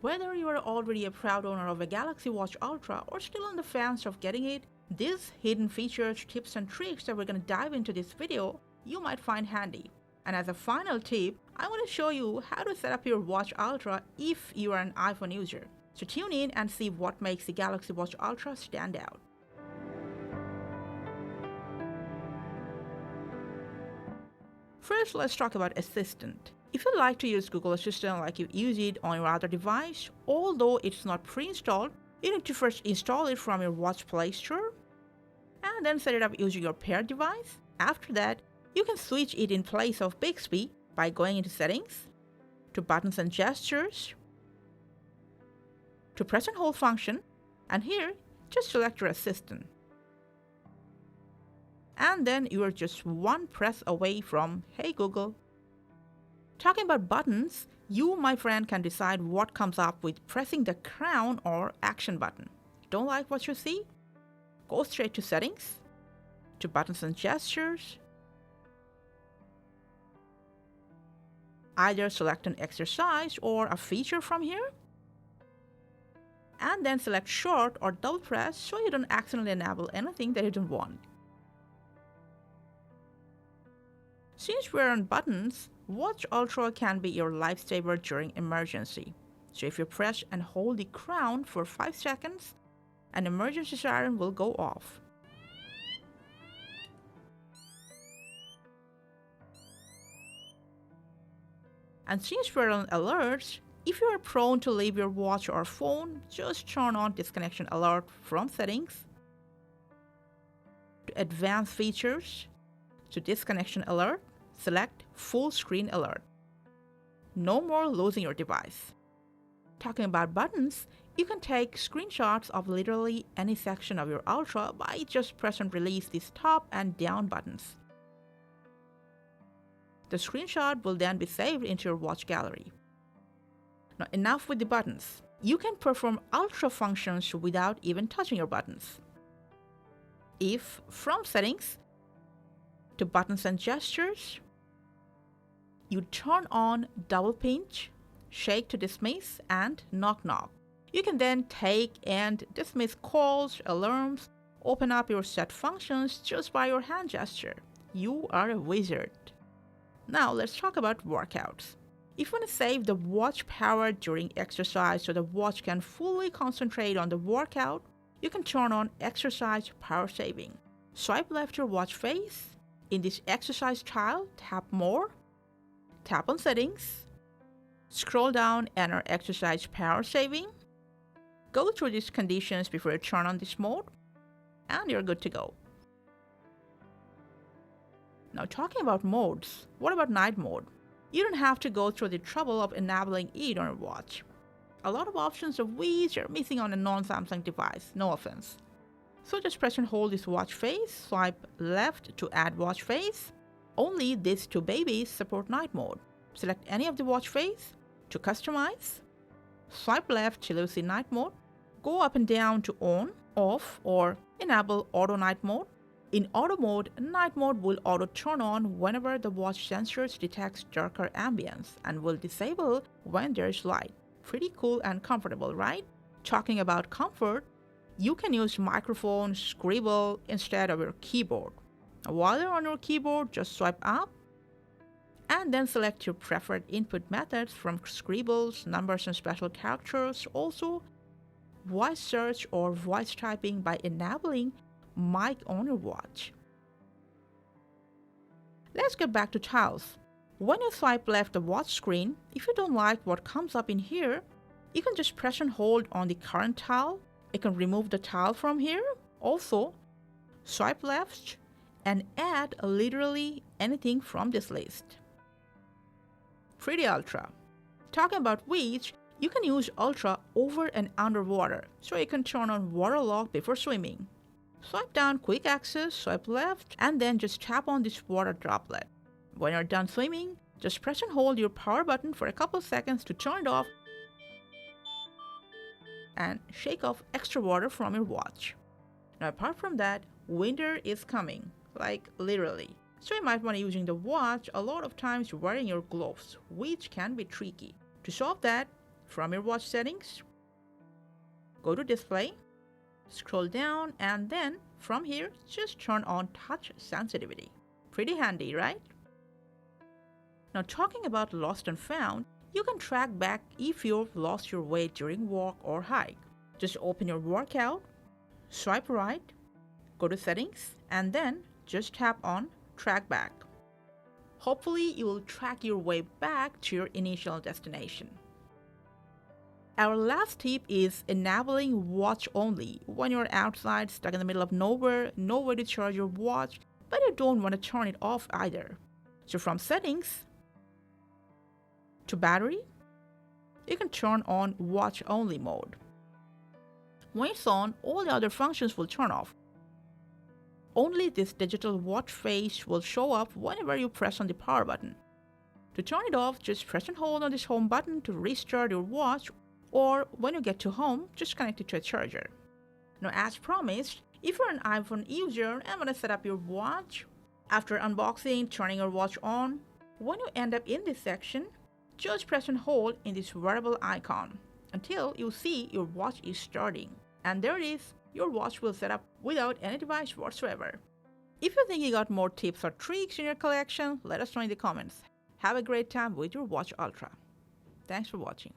Whether you are already a proud owner of a Galaxy Watch Ultra or still on the fence of getting it, these hidden features, tips and tricks that we're going to dive into this video, you might find handy. And as a final tip, I want to show you how to set up your Watch Ultra if you are an iPhone user. So tune in and see what makes the Galaxy Watch Ultra stand out. First, let's talk about Assistant. If you like to use Google Assistant like you use it on your other device, although it's not pre-installed, you need to first install it from your Watch Play Store and then set it up using your paired device. After that, you can switch it in place of Bixby by going into Settings, to Buttons and Gestures, to Press and Hold function, and here, just select your Assistant. And then you are just one press away from Hey Google. Talking about buttons, you, my friend, can decide what comes up with pressing the Crown or Action button. Don't like what you see? Go straight to Settings, to Buttons and Gestures. Either select an exercise or a feature from here, and then select Short or double press so you don't accidentally enable anything that you don't want. Since we're on buttons, Watch Ultra can be your lifesaver during emergency. So if you press and hold the Crown for 5 seconds, an emergency siren will go off. And since we're on alerts, if you are prone to leave your watch or phone, just turn on disconnection alert from Settings, to Advanced Features, to Disconnection Alert, select Full Screen Alert. No more losing your device. Talking about buttons, you can take screenshots of literally any section of your Ultra by just press and release these top and down buttons. The screenshot will then be saved into your watch gallery. Now enough with the buttons. You can perform Ultra functions without even touching your buttons. If from Settings, to Buttons and Gestures, you turn on Double Pinch, Shake to dismiss, and Knock Knock. You can then take and dismiss calls, alarms, open up your set functions just by your hand gesture. You are a wizard. Now let's talk about workouts. If you want to save the watch power during exercise so the watch can fully concentrate on the workout, you can turn on Exercise Power Saving. Swipe left your watch face. In this exercise tile, tap More, tap on Settings, scroll down, enter Exercise Power Saving, go through these conditions before you turn on this mode, and you're good to go. Now talking about modes, what about night mode? You don't have to go through the trouble of enabling it on your watch. A lot of options of which are missing on a non-Samsung device, no offense. So just press and hold this watch face, swipe left to add watch face. Only these two babies support night mode. Select any of the watch face to customize. Swipe left till you see night mode. Go up and down to on, off, or enable auto night mode. In auto mode, night mode will auto turn on whenever the watch sensors detects darker ambience and will disable when there's light. Pretty cool and comfortable, right? Talking about comfort, you can use microphone, scribble instead of your keyboard. While you're on your keyboard, just swipe up and then select your preferred input methods from scribbles, numbers and special characters. Also, voice search or voice typing by enabling mic on your watch. Let's get back to tiles. When you swipe left the watch screen, if you don't like what comes up in here, you can just press and hold on the current tile. You can remove the tile from here. Also, swipe left and add literally anything from this list. Pretty Ultra. Talking about which, you can use Ultra over and underwater, so you can turn on water lock before swimming. Swipe down quick access, swipe left, and then just tap on this water droplet. When you're done swimming, just press and hold your power button for a couple seconds to turn it off and shake off extra water from your watch. Now apart from that, winter is coming, like literally. So you might want to using the watch a lot of times wearing your gloves, which can be tricky. To solve that, From your watch settings, go to display, scroll down, and then from here, just turn on touch sensitivity. Pretty handy, right? Now talking about lost and found, you can track back if you've lost your way during walk or hike. Just open your workout, swipe right, go to settings, and then just tap on Trackback. Hopefully you will track your way back to your initial destination. Our last tip is enabling watch only when you're outside, stuck in the middle of nowhere, no way to charge your watch, but you don't want to turn it off either. So from settings to battery, you can turn on watch only mode. When it's on, all the other functions will turn off. Only this digital watch face will show up whenever you press on the power button. To turn it off, just press and hold on this home button to restart your watch, or when you get to home, just connect it to a charger. Now as promised, if you're an iPhone user and want to set up your watch, after unboxing, turning your watch on, when you end up in this section, just press and hold in this wearable icon until you see your watch is starting. And there it is, your watch will set up without any device whatsoever. If you think you got more tips or tricks in your collection, let us know in the comments. Have a great time with your Watch Ultra. Thanks for watching.